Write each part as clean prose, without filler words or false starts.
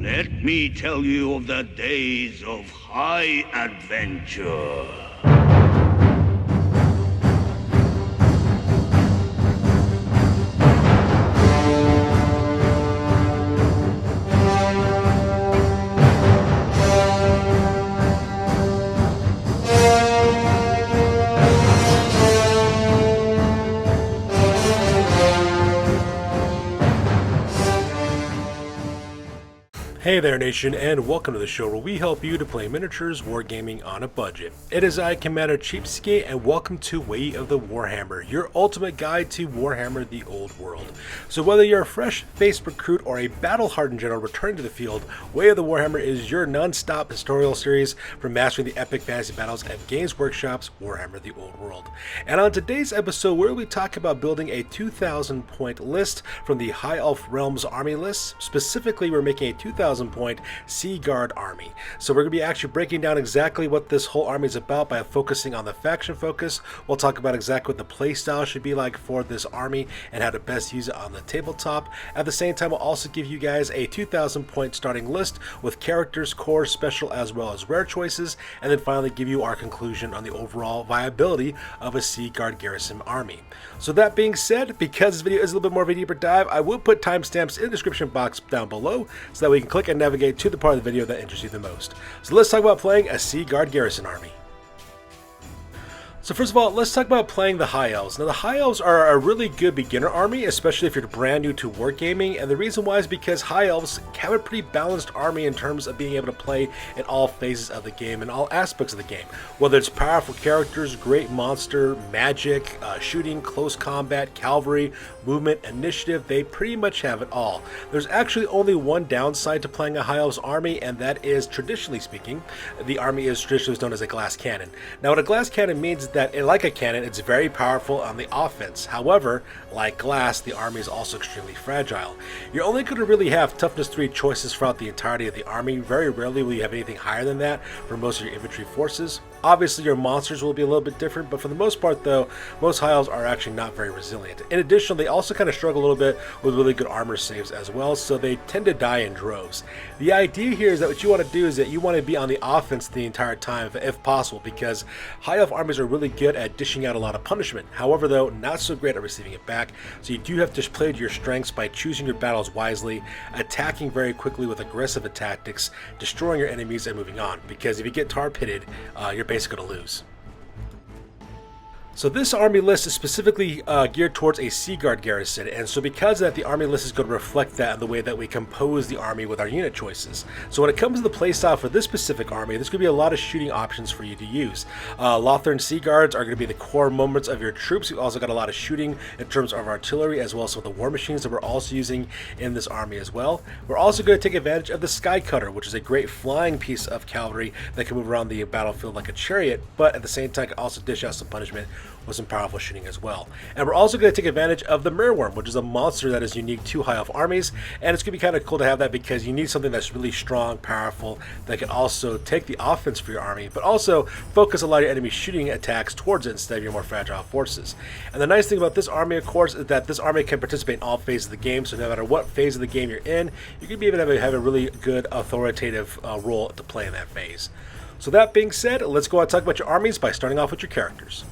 Let me tell you of the days of high adventure. Hey there nation, and welcome to the show where we help you to play miniatures wargaming on a budget. It is I, Commander Cheapskate, and welcome to Way of the Warhammer, your ultimate guide to Warhammer the Old World. So whether you're a fresh-faced recruit or a battle-hardened general returning to the field, Way of the Warhammer is your non-stop historical series for mastering the epic fantasy battles at Games Workshop's Warhammer the Old World. And on today's episode, we'll be talking about building a 2,000 point list from the High Elf Realms army list. Specifically, we're making a 2,000 point Sea Guard army. So we're going to be actually breaking down exactly what this whole army is about by focusing on the faction focus. We'll talk about exactly what the playstyle should be like for this army and how to best use it on the tabletop. At the same time, we'll also give you guys a 2,000 point starting list with characters, core, special, as well as rare choices, and then finally give you our conclusion on the overall viability of a Sea Guard Garrison army. So that being said, because this video is a little bit more of a deeper dive, I will put timestamps in the description box down below so that we can click and navigate to the part of the video that interests you the most. So let's talk about playing a Sea Guard Garrison army. So first of all, let's talk about playing the High Elves. Now the High Elves are a really good beginner army, especially if you're brand new to wargaming, and the reason why is because High Elves have a pretty balanced army in terms of being able to play in all phases of the game and all aspects of the game. Whether it's powerful characters, great monster, magic, shooting, close combat, cavalry, movement, initiative, they pretty much have it all. There's actually only one downside to playing a High Elves army, and that is, traditionally speaking, the army is traditionally known as a glass cannon. Now what a glass cannon means is that, like a cannon, it's very powerful on the offense. However, like glass, the army is also extremely fragile. You're only going to really have toughness 3 choices throughout the entirety of the army. Very rarely will you have anything higher than that for most of your infantry forces. Obviously, your monsters will be a little bit different, but for the most part, though, most High Elves are actually not very resilient. In addition, they also kind of struggle a little bit with really good armor saves as well, so they tend to die in droves. The idea here is that what you want to do is that you want to be on the offense the entire time, if possible, because High Elf armies are really good at dishing out a lot of punishment. However, though, not so great at receiving it back, so you do have to play to your strengths by choosing your battles wisely, attacking very quickly with aggressive tactics, destroying your enemies, and moving on, because if you get tar pitted, you're basically going to lose. So this army list is specifically geared towards a Sea Guard garrison, and so because of that, the army list is going to reflect that in the way that we compose the army with our unit choices. So when it comes to the playstyle for this specific army, there's going to be a lot of shooting options for you to use. Lothern Sea Guards are going to be the core moments of your troops. We've also got a lot of shooting in terms of artillery, as well as some of the war machines that we're also using in this army as well. We're also going to take advantage of the Sky Cutter, which is a great flying piece of cavalry that can move around the battlefield like a chariot, but at the same time can also dish out some punishment with some powerful shooting as well. And we're also going to take advantage of the Mereworm, which is a monster that is unique to High Elf armies, and it's going to be kind of cool to have that because you need something that's really strong, powerful, that can also take the offense for your army, but also focus a lot of your enemy shooting attacks towards it instead of your more fragile forces. And the nice thing about this army, of course, is that this army can participate in all phases of the game, so no matter what phase of the game you're in, you can be able to have a really good authoritative role to play in that phase. So that being said, let's go on and talk about your armies by starting off with your characters.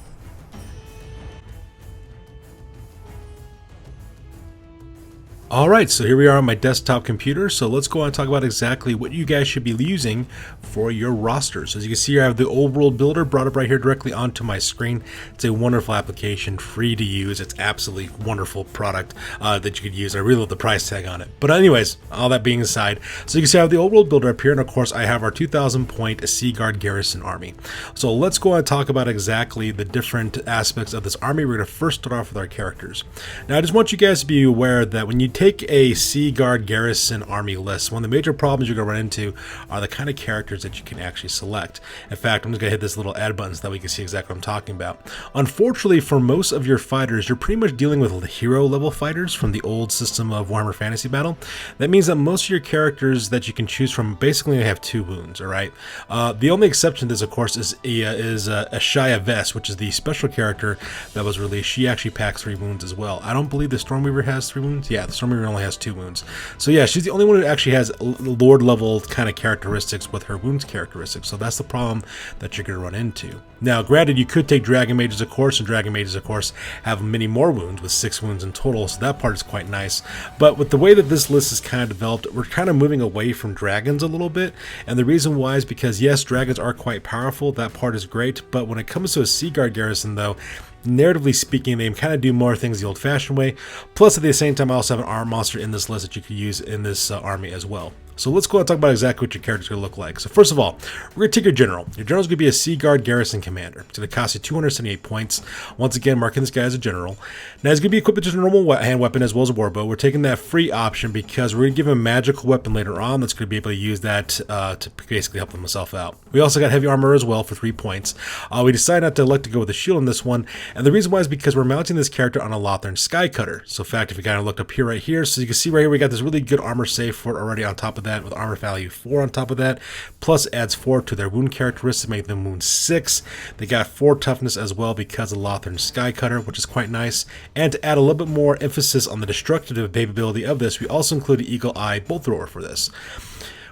Alright, so here we are on my desktop computer, so let's go on and talk about exactly what you guys should be using for your rosters. As you can see here, I have the Old World Builder brought up right here directly onto my screen. It's a wonderful application, free to use. It's absolutely wonderful product that you could use. I really love the price tag on it. But anyways, all that being aside, so you can see I have the Old World Builder up here, and of course I have our 2,000 point Sea Guard Garrison army. So let's go on and talk about exactly the different aspects of this army. We're going to first start off with our characters. Now I just want you guys to be aware that when you take a Sea Guard Garrison army list, one of the major problems you're going to run into are the kind of characters that you can actually select. In fact, I'm just going to hit this little add button so that we can see exactly what I'm talking about. Unfortunately, for most of your fighters, you're pretty much dealing with hero level fighters from the old system of Warhammer Fantasy Battle. That means that most of your characters that you can choose from basically have 2 wounds, alright? The only exception to this, of course, is Ashaya Vest, which is the special character that was released. She actually packs 3 wounds as well. I don't believe the Stormweaver has 3 wounds. Yeah, the Stormweaver armor only has 2 wounds. So yeah, she's the only one who actually has lord level kind of characteristics with her wounds characteristics. So that's the problem that you're going to run into. Now, granted, you could take dragon mages, of course, and dragon mages, of course, have many more wounds with 6 wounds in total. So that part is quite nice. But with the way that this list is kind of developed, we're kind of moving away from dragons a little bit. And the reason why is because yes, dragons are quite powerful. That part is great. But when it comes to a Seaguard garrison, though, narratively speaking, they kind of do more things the old-fashioned way. Plus, at the same time, I also have an arm monster in this list that you could use in this army as well. So let's go and talk about exactly what your character's going to look like. So first of all, we're going to take your general. Your general's going to be a Seaguard Garrison commander. It's going to cost you 278 points. Once again, marking this guy as a general. Now he's going to be equipped with just a normal hand weapon as well as a warbow. We're taking that free option because we're going to give him a magical weapon later on that's going to be able to use that to basically help himself out. We also got heavy armor as well for 3 points. We decided not to elect to go with the shield on this one, and the reason why is because we're mounting this character on a Lothern Skycutter. So in fact, if you kind of look up here right here, so you can see right here we got this really good armor save for it already on top of that with armor value 4 on top of that, plus adds 4 to their wound characteristics, making them wound 6. They got 4 toughness as well because of Lothern Skycutter, which is quite nice. And to add a little bit more emphasis on the destructive capability of this, we also included Eagle Eye Bolt Thrower for this.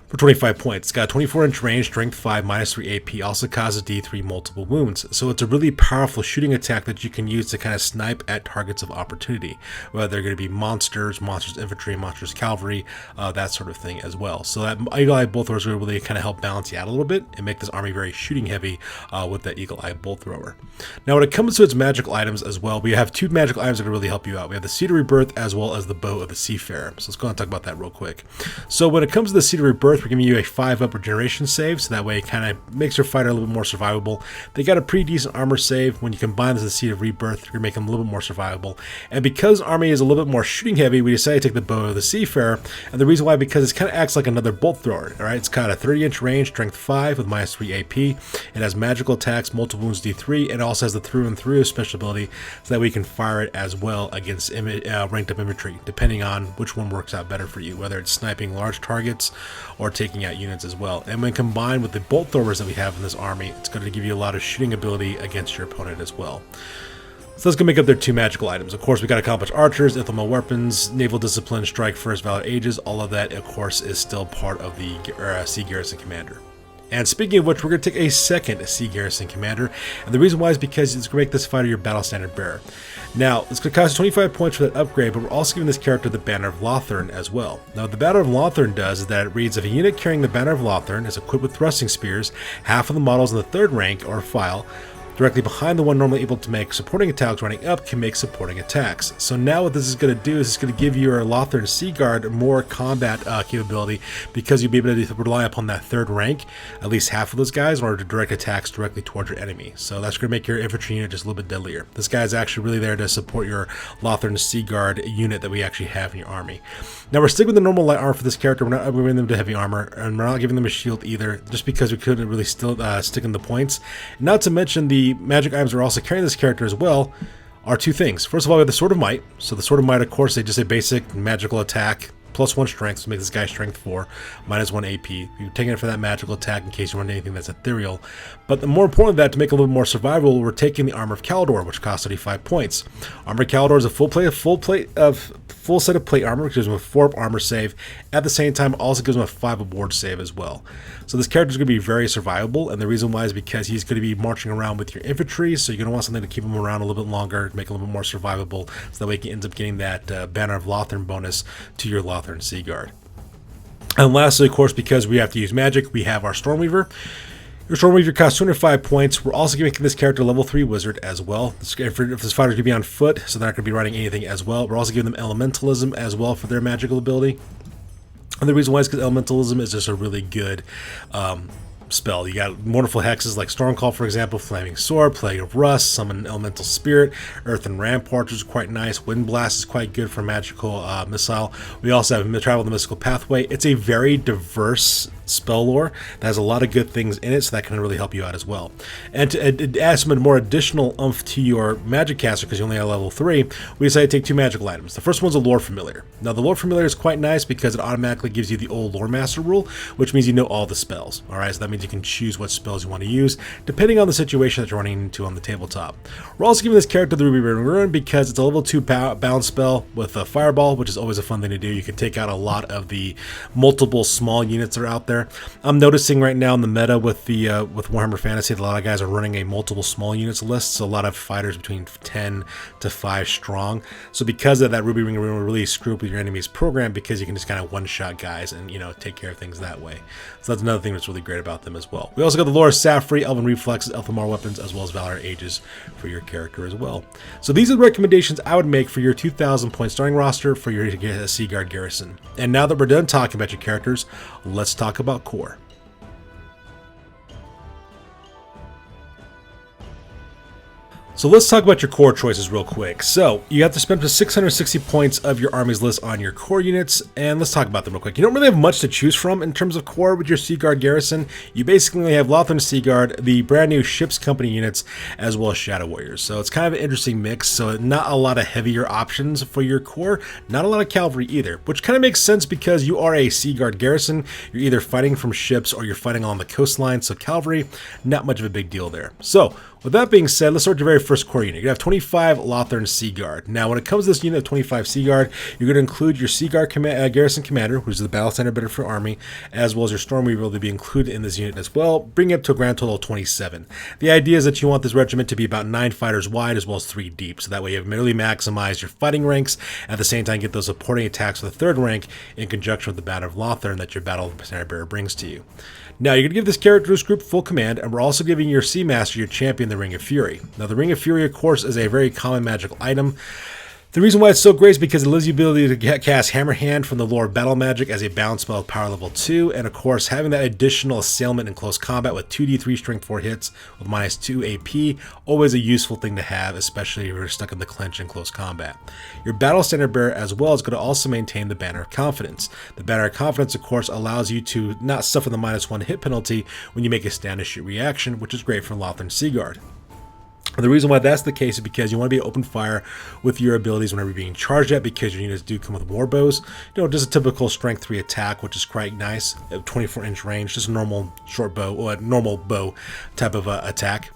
For 25 points. It's got 24-inch range, strength 5, -3 AP, also causes D3 multiple wounds. So it's a really powerful shooting attack that you can use to kind of snipe at targets of opportunity, whether they're going to be monsters, monsters infantry, monsters cavalry, that sort of thing as well. So that Eagle Eye Bolt Thrower is going to really kind of help balance you out a little bit and make this army very shooting heavy with that Eagle Eye Bolt Thrower. Now when it comes to its magical items as well, we have 2 magical items that can really help you out. We have the Seed of Rebirth as well as the Bow of the Seafarer. So let's go and talk about that real quick. So when it comes to the Seed of Rebirth, we're giving you a 5-up regeneration save, so that way it kind of makes your fighter a little bit more survivable. They got a pretty decent armor save. When you combine this with the Seed of Rebirth, you're going to make them a little bit more survivable. And because army is a little bit more shooting heavy, we decided to take the Bow of the Seafarer. And the reason why, because it kind of acts like another bolt thrower. Alright, it's got a 30-inch range, strength 5 with -3 AP. It has magical attacks, multiple wounds D3, and it also has the through and through special ability, so that we can fire it as well against ranked up infantry, depending on which one works out better for you, whether it's sniping large targets or taking out units as well. And when combined with the bolt throwers that we have in this army, it's going to give you a lot of shooting ability against your opponent as well. So that's going to make up their 2 magical items. Of course, we got accomplished archers, Ithilmal weapons, naval discipline, strike first, valor ages. All of that, of course, is still part of the Sea Garrison Commander. And speaking of which, we're going to take a second Sea Garrison Commander, and the reason why is because it's going to make this fighter your battle standard bearer. Now, it's going to cost you 25 points for that upgrade, but we're also giving this character the Banner of Lothern as well. Now, what the Banner of Lothern does is that it reads, if a unit carrying the Banner of Lothern is equipped with thrusting spears, half of the models in the 3rd rank or file directly behind the one normally able to make supporting attacks running up can make supporting attacks. So now what this is going to do is it's going to give your Lothern Sea Guard more combat capability, because you'll be able to rely upon that 3rd rank, at least half of those guys, in order to direct attacks directly towards your enemy. So that's going to make your infantry unit just a little bit deadlier. This guy is actually really there to support your Lothern Sea Guard unit that we actually have in your army. Now we're sticking with the normal light armor for this character. We're not upgrading them to heavy armor, and we're not giving them a shield either, just because we couldn't really still stick in the points. Not to mention the magic items we're also carrying this character as well are 2 things. First of all, we have the Sword of Might. So the Sword of Might, of course, they just a basic magical attack, +1 strength, so make this guy strength 4, -1 AP. You're taking it for that magical attack in case you run anything that's ethereal. But the more important than that, to make it a little more survivable, we're taking the Armor of Caldor, which costs 35 points. Armor of Caldor is a full set of plate armor, which gives them a 4-up armor save. At the same time, also gives them a 5-up ward save as well. So this character is going to be very survivable, and the reason why is because he's going to be marching around with your infantry, so you're going to want something to keep him around a little bit longer, make it a little bit more survivable, so that way he ends up getting that Banner of Lothern bonus to your Lothern Sea Guard. And lastly, of course, because we have to use magic, we have our Stormweaver. Your Stormweaver costs 205 points. We're also making this character level 3 wizard as well. If this fighter's going to be on foot, so they're not going to be riding anything as well. We're also giving them elementalism as well for their magical ability. And the reason why is because elementalism is just a really good spell. You got wonderful hexes like Stormcall, for example, Flaming Sword, Plague of Rust, Summon Elemental Spirit, Earthen Ramparts, which is quite nice. Wind Blast is quite good for magical missile. We also have Travel the Mystical Pathway. It's a very diverse spell lore that has a lot of good things in it, so that can really help you out as well. And to add some more additional oomph to your magic caster, because you only have level 3, we decided to take 2 magical items. The first one's a lore familiar. Now the lore familiar is quite nice because it automatically gives you the old lore master rule, which means you know all the spells. Alright, so that means you can choose what spells you want to use depending on the situation that you're running into on the tabletop. We're also giving this character the Ruby Ring Ruin because it's a level 2 bound spell with a fireball, which is always a fun thing to do. You can take out a lot of the multiple small units that are out there. I'm noticing right now in the meta with Warhammer Fantasy that a lot of guys are running a multiple small units list, so a lot of fighters between 10 to 5 strong. So because of that, Ruby Ring Ruin will really screw up with your enemy's program because you can just kind of one-shot guys and, you know, take care of things that way. So that's another thing that's really great about them as well. We also got the lore Safri, Elven Reflexes, Elthamar weapons, as well as Valor Ages for your character as well. So these are the recommendations I would make for your 2,000 point starting roster for your Seaguard Garrison. And now that we're done talking about your characters, let's talk about core. So let's talk about your core choices real quick. So you have to spend up to 660 points of your army's list on your core units, and let's talk about them real quick. You don't really have much to choose from in terms of core with your Seaguard Garrison. You basically have Lothern Seaguard, the brand new Ship's Company units, as well as Shadow Warriors. So it's kind of an interesting mix. So not a lot of heavier options for your core, not a lot of cavalry either, which kind of makes sense because you are a Seaguard Garrison. You're either fighting from ships or you're fighting along the coastline, so cavalry, not much of a big deal there. So with that being said, let's start with your very first core unit. You're going to have 25 Lothern Seaguard. Now, when it comes to this unit of 25 Seaguard, you're going to include your Seaguard Garrison Commander, who's the battle standard bearer for Army, as well as your Storm Weaver to be included in this unit as well, bringing it up to a grand total of 27. The idea is that you want this regiment to be about 9 fighters wide as well as 3 deep, so that way you really maximize your fighting ranks, at the same time get those supporting attacks with the 3rd rank in conjunction with the Battle of Lothern that your battle standard bearer brings to you. Now, you're going to give this character's group full command, and we're also giving your Sea Master, your champion, the Ring of Fury. Now, the Ring of Fury, of course, is a very common magical item. The reason why it's so great is because it gives you the ability to cast Hammer Hand from the lore Battle Magic as a bound spell with power level 2, and of course having that additional assailment in close combat with 2d3 strength 4 hits with -2 AP, always a useful thing to have, especially if you're stuck in the clinch in close combat. Your Battle Standard Bearer as well is going to also maintain the Banner of Confidence. The Banner of Confidence, of course, allows you to not suffer the -1 hit penalty when you make a stand and shoot reaction, which is great for Lothern Seaguard. The reason why that's the case is because you want to be open fire with your abilities whenever you're being charged at, because your units do come with war bows. You know, just a typical strength 3 attack, which is quite nice. 24-inch range, just a normal short bow, or a normal bow type of attack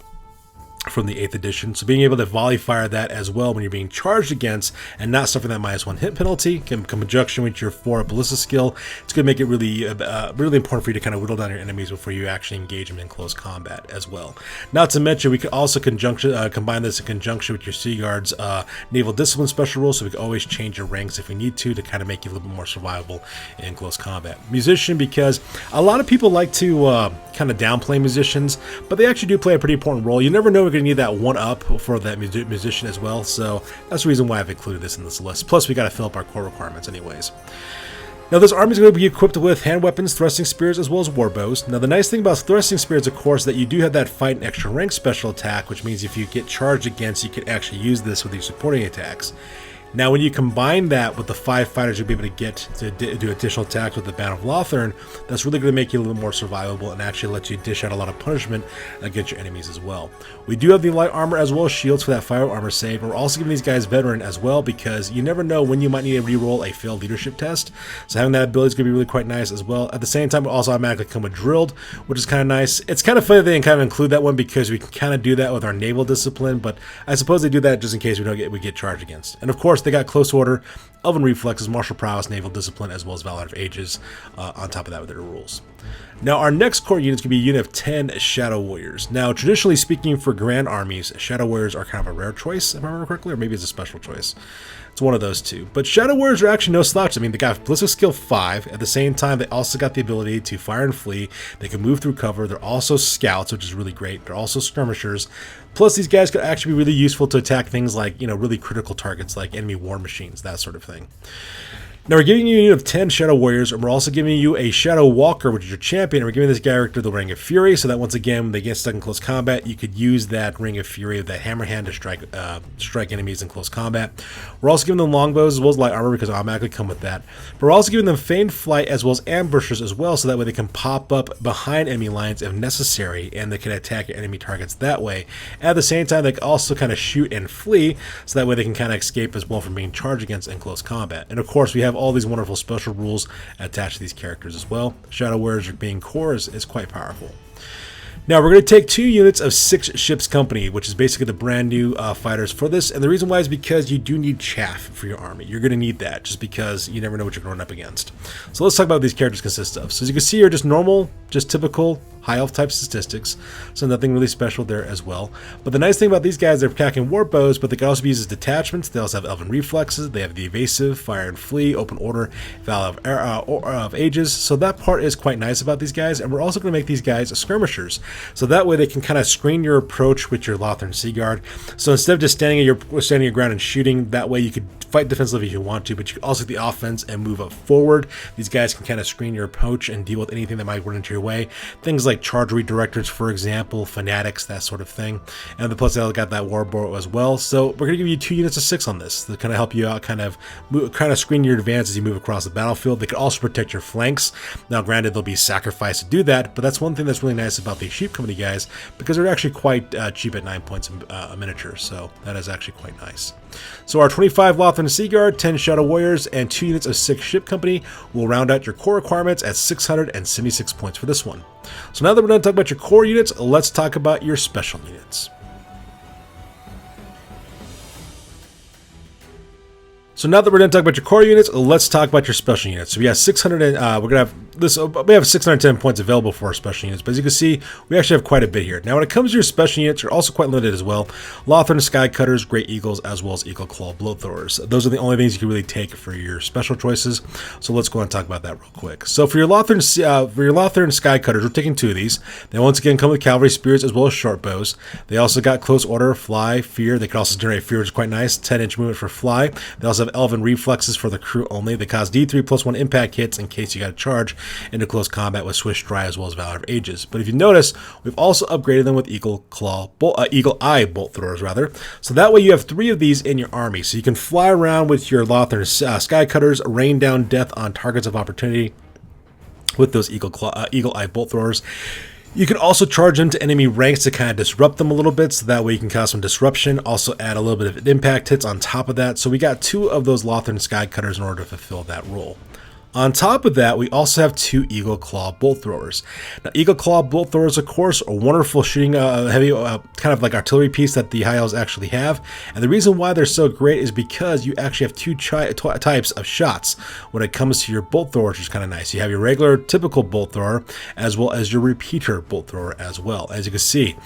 from the 8th edition. So being able to volley fire that as well when you're being charged against and not suffering that -1 hit penalty in conjunction with your 4 ballista skill, it's going to make it really really important for you to kind of whittle down your enemies before you actually engage them in close combat as well. Not to mention, we could also combine this in conjunction with your Seaguard's Naval Discipline special rule, so we can always change your ranks if we need to kind of make you a little bit more survivable in close combat. Musician, because a lot of people like to kind of downplay musicians, but they actually do play a pretty important role. You never know, we're going to need that 1-up for that musician as well, so that's the reason why I've included this in this list. Plus, we got to fill up our core requirements anyways. Now, this army is going to be equipped with hand weapons, thrusting spears, as well as war bows. Now, the nice thing about thrusting spears, of course, that you do have that fight and extra rank special attack, which means if you get charged against, you can actually use this with your supporting attacks. Now, when you combine that with the 5 fighters you'll be able to get to do additional attacks with the Battle of Lothern, that's really going to make you a little more survivable and actually let you dish out a lot of punishment against your enemies as well. We do have the light armor as well as shields for that fire armor save, and we're also giving these guys veteran as well because you never know when you might need to re-roll a failed leadership test. So having that ability is going to be really quite nice as well. At the same time, we also automatically come with drilled, which is kind of nice. It's kind of funny they didn't kind of include that one because we can kind of do that with our naval discipline, but I suppose they do that just in case we get charged against. And of course, they got close order, Elven Reflexes, Martial Prowess, Naval Discipline, as well as Valor of Ages on top of that with their rules. Now, our next core unit is going to be a unit of 10 Shadow Warriors. Now, traditionally speaking, for Grand Armies, Shadow Warriors are kind of a rare choice, if I remember correctly, or maybe it's a special choice. It's one of those two. But Shadow Warriors are actually no slouch. I mean, they got Ballistic Skill 5. At the same time, they also got the ability to fire and flee. They can move through cover. They're also scouts, which is really great. They're also skirmishers. Plus, these guys could actually be really useful to attack things like, you know, really critical targets like enemy war machines, that sort of thing. Now we're giving you a unit of 10 Shadow Warriors, and we're also giving you a Shadow Walker, which is your champion, and we're giving this character the Ring of Fury, so that once again, when they get stuck in close combat, you could use that Ring of Fury, that hammer hand, to strike enemies in close combat. We're also giving them longbows as well as light armor, because they automatically come with that. But we're also giving them feigned flight as well as ambushers as well, so that way they can pop up behind enemy lines if necessary, and they can attack your enemy targets that way. At the same time, they can also kind of shoot and flee, so that way they can kind of escape as well from being charged against in close combat. And of course, we have all these wonderful special rules attached to these characters as well. Shadow Warriors being core is quite powerful. Now we're going to take 2 units of 6 ships company, which is basically the brand new fighters for this, and the reason why is because you do need chaff for your army. You're going to need that just because you never know what you're going to run up against. So let's talk about what these characters consist of. So as you can see here, just normal, just typical high elf type statistics, so nothing really special there as well. But the nice thing about these guys, they're attacking war bows, but they can also be used as detachments. They also have elven reflexes, they have the evasive, fire and flee, open order, valor of ages, so that part is quite nice about these guys. And we're also going to make these guys skirmishers, so that way they can kind of screen your approach with your Lothern Sea Guard. So instead of just standing your ground and shooting, that way you could fight defensively if you want to, but you can also get the offense and move up forward. These guys can kind of screen your approach and deal with anything that might run into your way. Things like charge redirectors, for example, fanatics, that sort of thing. And the plus they got that war bow as well. So we're going to give you 2 units of 6 on this to kind of help you out, kind of screen your advance as you move across the battlefield. They can also protect your flanks. Now granted, they'll be sacrificed to do that, but that's one thing that's really nice about these Sheep Company guys, because they're actually quite cheap at 9 points a miniature, so that is actually quite nice. So our 25 Lothern Sea Guard, 10 Shadow Warriors, and 2 units of 6 Ship Company will round out your core requirements at 676 points for this one. So now that we're done talking about your core units, let's talk about your special units. So now that we're done talking about your core units, let's talk about your special units. So we have 600, and we're gonna have this. We have 610 points available for our special units, but as you can see, we actually have quite a bit here. Now, when it comes to your special units, you're also quite limited as well. Lothern Sky Cutters, Great Eagles, as well as Eagle Claw Bloat Throwers. Those are the only things you can really take for your special choices. So let's go and talk about that real quick. So for your Lothern Sky Cutters, we're taking 2 of these. They once again come with cavalry spears as well as short bows. They also got close order, fly, fear. They can also generate fear, which is quite nice. 10-inch movement for fly. They also have elven reflexes for the crew only. They cause D3 plus 1 impact hits in case you got to charge into close combat with Swish Dry as well as Valor of Ages. But if you notice, we've also upgraded them with Eagle Eye Bolt Throwers rather. So that way you have 3 of these in your army. So you can fly around with your Lothern Sky Cutters, rain down death on targets of opportunity with those Eagle Eye Bolt Throwers. You can also charge into enemy ranks to kind of disrupt them a little bit, so that way you can cause some disruption. Also add a little bit of impact hits on top of that. So we got 2 of those Lothern Sky Cutters in order to fulfill that role. On top of that, we also have 2 Eagle Claw Bolt Throwers. Now, Eagle Claw Bolt Throwers, of course, are wonderful shooting heavy, kind of like artillery piece that the High Elves actually have. And the reason why they're so great is because you actually have 2 types of shots when it comes to your Bolt Throwers, which is kind of nice. You have your regular, typical Bolt Thrower, as well as your repeater Bolt Thrower as well. As you can see,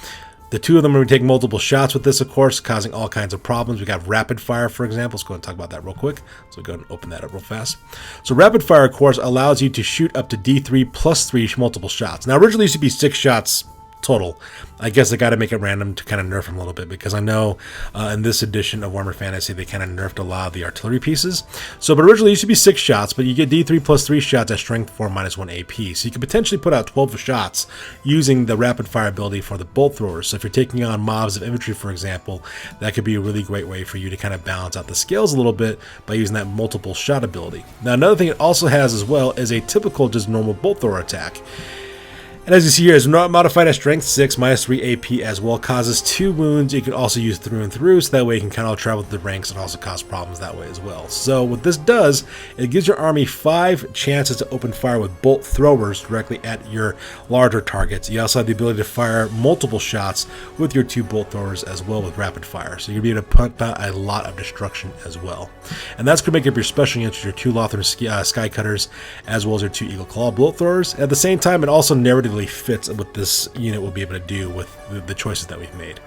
the 2 of them are going to take multiple shots with this, of course, causing all kinds of problems. We got rapid fire, for example. Let's go and talk about that real quick. So go ahead and open that up real fast. So rapid fire, of course, allows you to shoot up to D3 plus 3 multiple shots. Now, originally it used to be 6 shots total. I guess they got to make it random to kind of nerf them a little bit, because I know in this edition of Warhammer Fantasy they kind of nerfed a lot of the artillery pieces. So, but originally it used to be 6 shots, but you get D3 plus 3 shots at strength 4 minus 1 AP. So you can potentially put out 12 shots using the rapid fire ability for the bolt throwers. So if you're taking on mobs of infantry, for example, that could be a really great way for you to kind of balance out the scales a little bit by using that multiple shot ability. Now, another thing it also has as well is a typical just normal bolt thrower attack. And as you see here, it's modified at strength 6 minus 3 AP as well, causes 2 wounds. You can also use through and through, so that way you can kind of travel through the ranks and also cause problems that way as well. So what this does, it gives your army 5 chances to open fire with bolt throwers directly at your larger targets. You also have the ability to fire multiple shots with your 2 bolt throwers as well with rapid fire. So you're going to be able to put out a lot of destruction as well. And that's going to make up your special units, your 2 Lothern Sky Cutters, as well as your 2 Eagle Claw bolt throwers. At the same time, it also narratively fits what this unit will be able to do with the choices that we've made.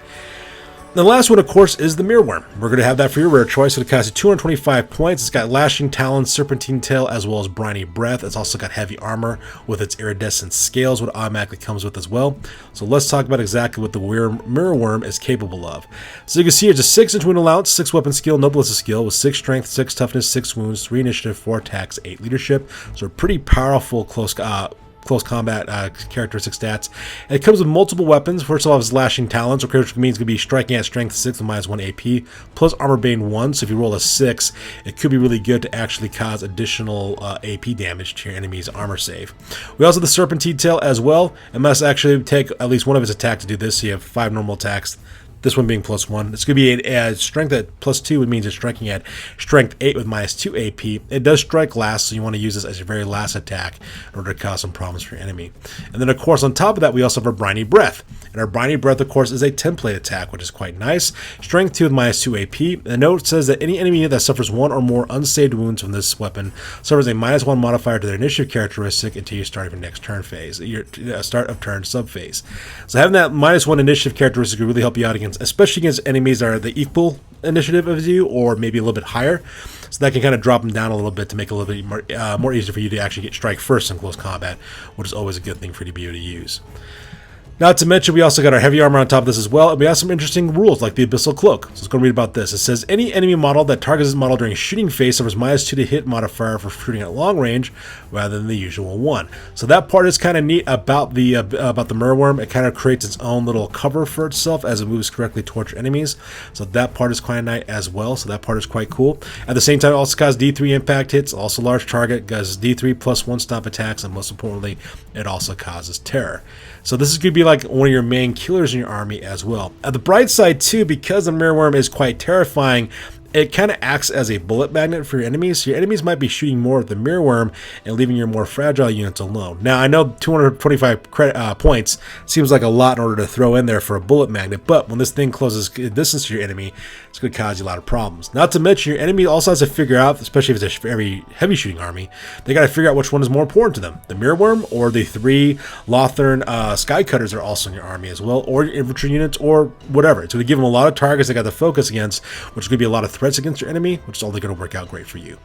The last one, of course, is the Mealworm. We're going to have that for your rare choice. It costs you 225 points. It's got Lashing Talons, Serpentine Tail, as well as Briny Breath. It's also got heavy armor with its iridescent scales, what automatically comes with as well. So let's talk about exactly what the Mealworm is capable of. So you can see it's a 6-inch wound allowance, 6 weapon skill, no ballistic skill, with 6 strength, 6 toughness, 6 wounds, 3 initiative, 4 attacks, 8 leadership. So a pretty powerful close combat characteristic stats. And it comes with multiple weapons. First of all, it's Lashing Talons, which means it's going to be striking at strength 6 with -1 AP, plus armor bane 1. So if you roll a 6, it could be really good to actually cause additional AP damage to your enemy's armor save. We also have the Serpentine Tail as well. It must actually take at least one of its attack to do this. So you have 5 normal attacks. This one being +1. It's going to be a strength at +2, which means it's striking at strength 8 with -2 AP. It does strike last, so you want to use this as your very last attack in order to cause some problems for your enemy. And then, of course, on top of that, we also have our Briny Breath. And our Briny Breath, of course, is a template attack, which is quite nice. Strength 2 with -2 AP. The note says that any enemy that suffers 1 or more unsaved wounds from this weapon suffers a -1 modifier to their initiative characteristic until you start your next turn phase, your start of turn sub-phase. So having that -1 initiative characteristic will really help you out against, especially against enemies that are the equal initiative as you, or maybe a little bit higher. So that can kind of drop them down a little bit to make it a little bit more easier for you to actually get strike first in close combat, which is always a good thing for you to be able to use. Not to mention, we also got our heavy armor on top of this as well, and we have some interesting rules, like the Abyssal Cloak. So let's go read about this. It says, any enemy model that targets this model during shooting phase suffers -2 to hit modifier for shooting at long range, rather than the usual 1. So that part is kind of neat about the Mealworm. It kind of creates its own little cover for itself as it moves correctly towards your enemies. So that part is quite nice as well. So that part is quite cool. At the same time, it also causes D3 impact hits, also large target, does D3 plus 1 stomp attacks, and most importantly, it also causes terror. So this is going to be like one of your main killers in your army as well. At the bright side too, because the Mealworm is quite terrifying, it kind of acts as a bullet magnet for your enemies. So your enemies might be shooting more at the Mealworm and leaving your more fragile units alone. Now, I know 225 points seems like a lot in order to throw in there for a bullet magnet, but when this thing closes distance to your enemy, it's going to cause you a lot of problems. Not to mention, your enemy also has to figure out, especially if it's a very heavy shooting army, they got to figure out which one is more important to them, the Mealworm or the 3 Lothern Skycutters that are also in your army as well, or your infantry units, or whatever. So to give them a lot of targets they got to focus against, which is going to be a lot of threats against your enemy, which is only going to work out great for you.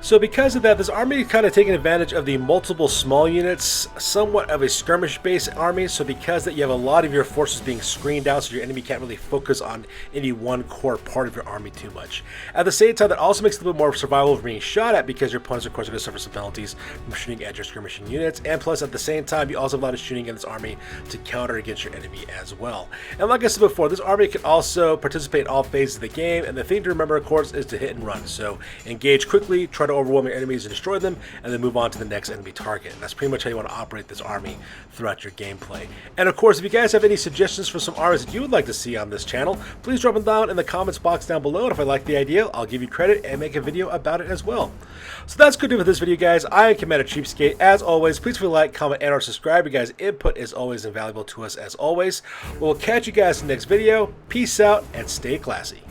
So because of that, this army is kind of taking advantage of the multiple small units, somewhat of a skirmish-based army. So because that, you have a lot of your forces being screened out, so your enemy can't really focus on any one core part of your army too much. At the same time, that also makes it a little bit more survival from being shot at, because your opponents, of course, are going to suffer some penalties from shooting at your skirmishing units. And plus, at the same time, you also have a lot of shooting in this army to counter against your enemy as well. And like I said before, this army can also participate in all phases of the game. And the thing to remember, of course, is to hit and run. So engage quickly, try to overwhelm your enemies and destroy them, and then move on to the next enemy target. And that's pretty much how you want to operate this army throughout your gameplay. And of course, if you guys have any suggestions for some armies that you would like to see on this channel, please drop them down in the comments box down below, and if I like the idea, I'll give you credit and make a video about it as well. So that's good for this video, guys. I am Commander Cheapskate. As always, please feel like, comment, and or subscribe. You guys' input is always invaluable to us as always. We'll catch you guys in the next video. Peace out and stay classy.